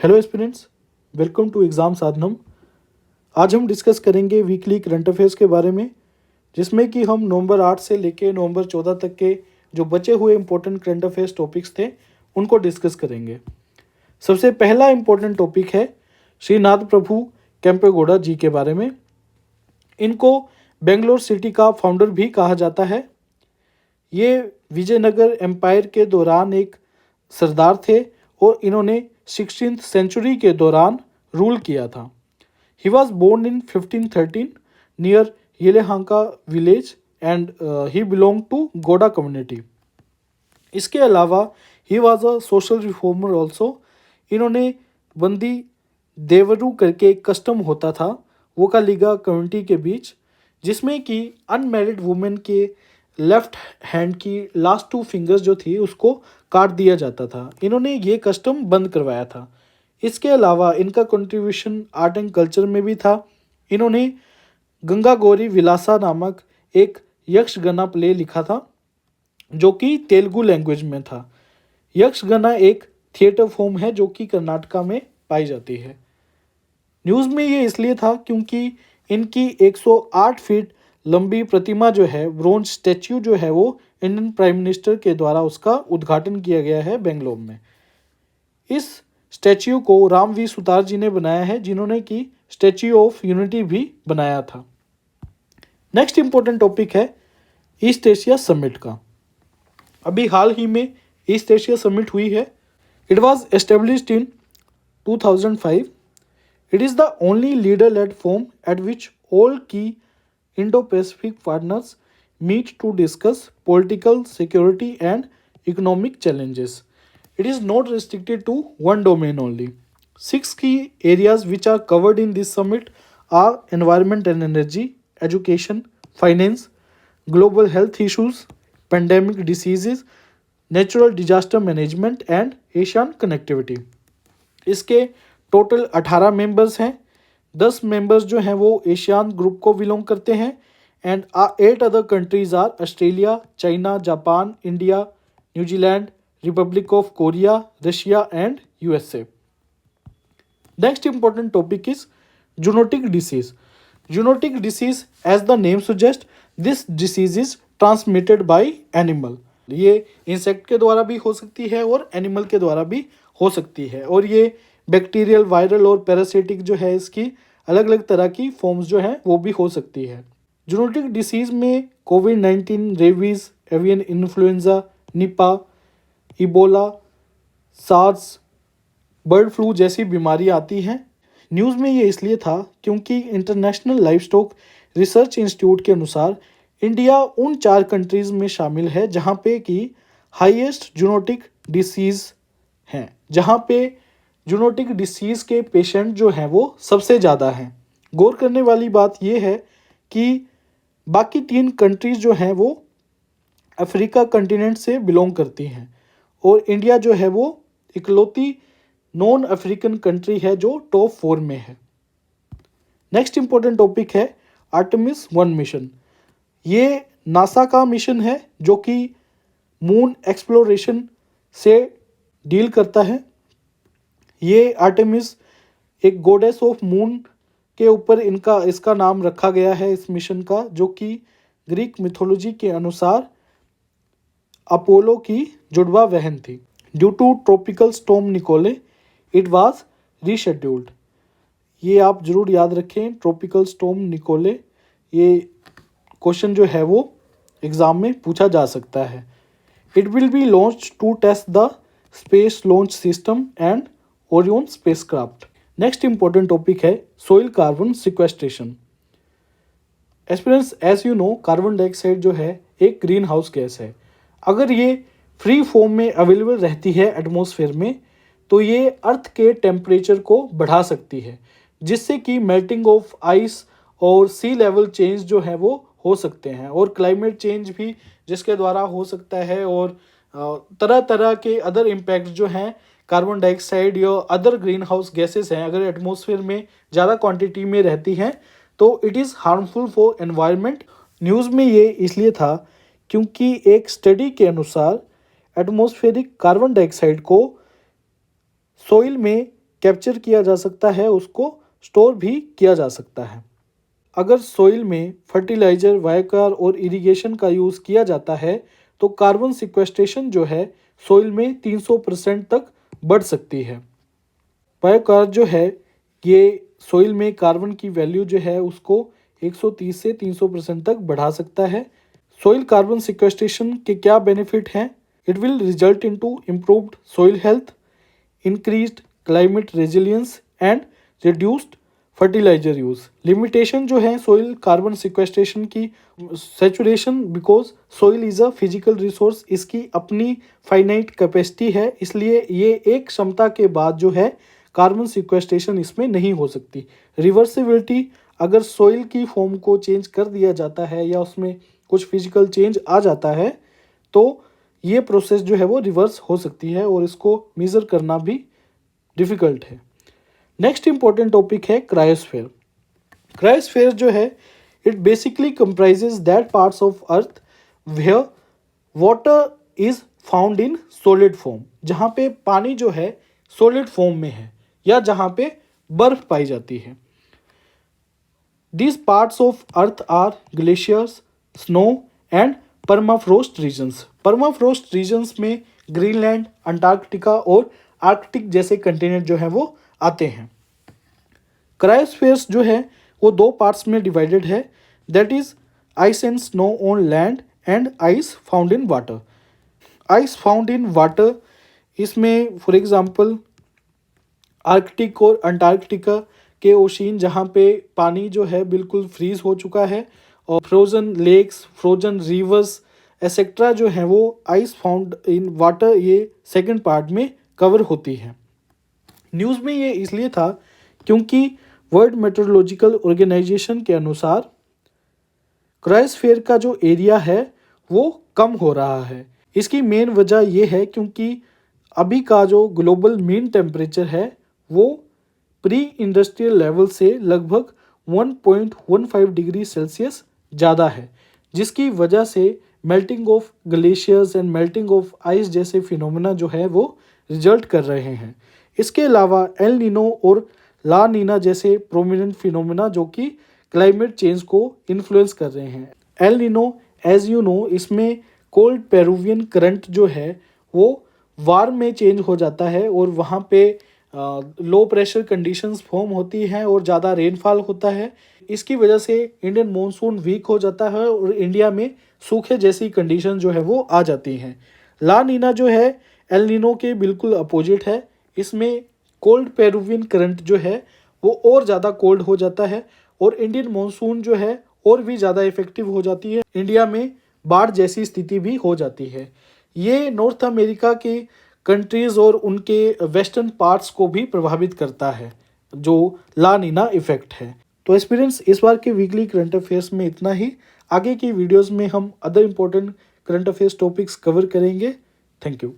Hello aspirants, welcome to exam Sadhanam. आज हम discuss करेंगे वीकली करंट अफेयर्स के बारे में, जिसमें कि हम नवंबर 8 से लेके नवंबर 14 तक के जो बचे हुए इंपॉर्टेंट करंट अफेयर्स टॉपिक्स थे उनको डिस्कस करेंगे। सबसे पहला इंपॉर्टेंट टॉपिक है श्रीनाथ प्रभु केम्पेगौड़ा जी के बारे में। इनको बेंगलोर सिटी का फाउंडर भी कहा जाता है। ये विजयनगर एम्पायर के दौरान एक सरदार थे और इन्होंने 16th सेंचुरी के दौरान रूल किया था। He was born in 1513 near Yelahanka village and he belong to Gowda community. इसके अलावा he was a social reformer also. इन्होंने बंदी देवरू करके एक कस्टम होता था वोकालिगा कम्युनिटी के बीच, जिसमें कि अनमैरिड वुमेन के लेफ्ट हैंड की लास्ट 2 फिंगर्स जो थी उसको काट दिया जाता था। इन्होंने ये कस्टम बंद करवाया था। इसके अलावा इनका कंट्रीब्यूशन आर्ट एंड कल्चर में भी था। इन्होंने गंगा गौरी विलासा नामक एक यक्षगना प्ले लिखा था जो कि तेलुगु लैंग्वेज में था। यक्षगना एक थिएटर फॉर्म है जो कि कर्नाटका में पाई जाती है। न्यूज़ में ये इसलिए था क्योंकि इनकी 108 फीट लंबी प्रतिमा जो है, ब्रोंज स्टैच्यू जो है, वो इंडियन प्राइम मिनिस्टर के द्वारा उसका उद्घाटन किया गया है बेंगलोर में। इस स्टैच्यू को रामवी सुतार जी ने बनाया है, जिन्होंने कि स्टैच्यू ऑफ यूनिटी भी बनाया था। नेक्स्ट इंपॉर्टेंट टॉपिक है ईस्ट एशिया समिट का। अभी हाल ही में ईस्ट एशिया समिट हुई है। It was established in 2005. It is the only leader-led forum at which all key Indo-Pacific partners meet to discuss political, security, and economic challenges. It is not restricted to one domain only. 6 key areas which are covered in this summit are environment and energy, education, finance, global health issues, pandemic diseases, natural disaster management, and Asian connectivity. इसके total 18 members हैं। 10 members जो हैं वो ASEAN group को belong करते हैं and 8 other countries are Australia, China, Japan, India, New Zealand, republic of Korea, Russia and USA. Next important topic is zoonotic disease. Zoonotic disease, as the name suggest, this disease is transmitted by animal. ये insect के द्वारा भी हो सकती है और animal के द्वारा भी हो सकती है, और ये बैक्टीरियल, वायरल और पैरासिटिक जो है इसकी अलग अलग तरह की फॉर्म्स जो हैं वो भी हो सकती है। जूनोटिक डिसीज़ में कोविड-19, rabies, avian influenza, Nipah, Ebola, SARS, bird flu जैसी बीमारी आती हैं। न्यूज़ में ये इसलिए था क्योंकि इंटरनेशनल लाइवस्टॉक रिसर्च इंस्टीट्यूट के अनुसार इंडिया उन 4 कंट्रीज़ में शामिल है जहाँ पे कि हाईएस्ट जूनोटिक डिसीज़ हैं, जहाँ पे जूनोटिक डिसीज़ के पेशेंट जो हैं वो सबसे ज़्यादा हैं। गौर करने वाली बात यह है कि बाकी 3 कंट्रीज़ जो हैं वो अफ्रीका कंटिनेंट से बिलोंग करती हैं और इंडिया जो है वो इकलौती नॉन अफ्रीकन कंट्री है जो टॉप 4 में है। नेक्स्ट इंपॉर्टेंट टॉपिक है आर्टेमिस 1 मिशन। ये नासा का मिशन है जो कि मून एक्सप्लोरेशन से डील करता है। ये आर्टेमिस एक गॉडेस ऑफ मून के ऊपर इसका नाम रखा गया है इस मिशन का, जो कि ग्रीक मिथोलॉजी के अनुसार अपोलो की जुड़वा बहन थी। Due to tropical storm Nicole it was rescheduled. ये आप जरूर याद रखें, ट्रॉपिकल स्टॉर्म निकोले, ये क्वेश्चन जो है वो एग्ज़ाम में पूछा जा सकता है। It will be launched to test the space launch system and Orion spacecraft. Next important topic है soil carbon sequestration. Aspirants, as you know, carbon dioxide जो है एक ग्रीन हाउस गैस है। अगर ये फ्री फॉर्म में अवेलेबल रहती है एटमॉस्फेयर में तो ये अर्थ के टेम्परेचर को बढ़ा सकती है, जिससे कि मेल्टिंग ऑफ आइस और सी लेवल चेंज जो है वो हो सकते हैं, और क्लाइमेट चेंज भी जिसके द्वारा हो सकता है, और तरह तरह के अदर इम्पैक्ट जो हैं कार्बन डाइऑक्साइड या अदर ग्रीन हाउस गैसेस हैं, अगर एटमॉस्फेयर में ज़्यादा क्वांटिटी में रहती हैं तो it is harmful for environment. News में ये इसलिए था क्योंकि एक स्टडी के अनुसार एटमॉस्फेरिक कार्बन डाइऑक्साइड को सोइल में कैप्चर किया जा सकता है उसको स्टोर भी किया जा सकता है। अगर सॉइल में फर्टिलाइजर, बायोचार और इरिगेशन का यूज़ किया जाता है तो कार्बन सिक्वेस्ट्रेशन जो है सॉइल में 300% तक बढ़ सकती है। बायोचार जो है ये सॉइल में कार्बन की वैल्यू जो है उसको 130 से 300% तक बढ़ा सकता है। सॉइल कार्बन सिक्वेस्ट्रेशन के क्या बेनिफिट हैं? It will result into improved soil health, increased climate resilience and reduced fertiliser use. Limitation जो है सॉइल कार्बन सिक्वेस्ट्रेशन की, saturation, because soil is a physical resource, इसकी अपनी फाइनाइट कैपेसिटी है, इसलिए ये एक क्षमता के बाद जो है कार्बन सिक्वेस्ट्रेशन इसमें नहीं हो सकती। रिवर्सिबिलिटी, अगर सॉइल की फॉर्म को चेंज कर दिया जाता है या उसमें कुछ फिजिकल चेंज आ जाता है तो ये प्रोसेस जो है वो रिवर्स हो सकती है और इसको मेज़र करना भी डिफ़िकल्ट है। नेक्स्ट इंपॉर्टेंट टॉपिक है क्रायोस्फीयर। क्रायोस्फीयर जो है it basically comprises that parts of earth where water is found in solid form, जहाँ पे पानी जो है सॉलिड फॉर्म में है या जहाँ पे बर्फ पाई जाती है। These parts of Earth are glaciers, snow and permafrost regions. Permafrost regions में ग्रीनलैंड, अंटार्कटिका और आर्कटिक जैसे कंटिनेंट जो है वो आते हैं। क्रायोस्फीयर्स जो है वो दो पार्ट्स में डिवाइडेड है, that is ice and snow on land and ice found in water. Ice found in water, इसमें फॉर एग्जांपल आर्कटिक और अंटार्कटिका के ओशियन जहाँ पे पानी जो है बिल्कुल फ्रीज हो चुका है और frozen lakes, frozen rivers etcetera जो है वो आइस फाउंड इन वाटर ये सेकंड पार्ट में कवर होती है। न्यूज़ में ये इसलिए था क्योंकि वर्ल्ड मेट्रोलॉजिकल ऑर्गेनाइजेशन के अनुसार क्रायोस्फीयर का जो एरिया है वो कम हो रहा है। इसकी मेन वजह ये है क्योंकि अभी का जो ग्लोबल मीन टेम्परेचर है वो प्री इंडस्ट्रियल लेवल से लगभग 1.15 डिग्री सेल्सियस ज़्यादा है, जिसकी वजह से melting of glaciers and melting of ice जैसे फिनोमेना जो है वो रिजल्ट कर रहे हैं। इसके अलावा एल नीनो और ला नीना जैसे प्रोमिनेंट फिनोमेना जो कि क्लाइमेट चेंज को इन्फ्लुएंस कर रहे हैं। El Nino as you know, इसमें कोल्ड पेरुवियन करंट जो है वो वार्म में चेंज हो जाता है और वहाँ पे लो प्रेशर कंडीशंस फॉर्म होती हैं और ज़्यादा रेनफॉल होता है। इसकी वजह से इंडियन मॉनसून वीक हो जाता है और इंडिया में सूखे जैसी कंडीशन जो है वो आ जाती हैं। ला नीना जो है एल नीनो के बिल्कुल अपोजिट है। इसमें कोल्ड पेरुवियन करंट जो है वो और ज़्यादा कोल्ड हो जाता है और इंडियन मॉनसून जो है और भी ज़्यादा इफेक्टिव हो जाती है। इंडिया में बाढ़ जैसी स्थिति भी हो जाती है। ये नॉर्थ अमेरिका के कंट्रीज़ और उनके वेस्टर्न पार्ट्स को भी प्रभावित करता है, जो ला नीना इफेक्ट है। तो एस्पिरेंट्स, इस बार के वीकली करंट अफेयर्स में इतना ही। आगे की वीडियोस में हम other important current affairs topics cover करेंगे। Thank you.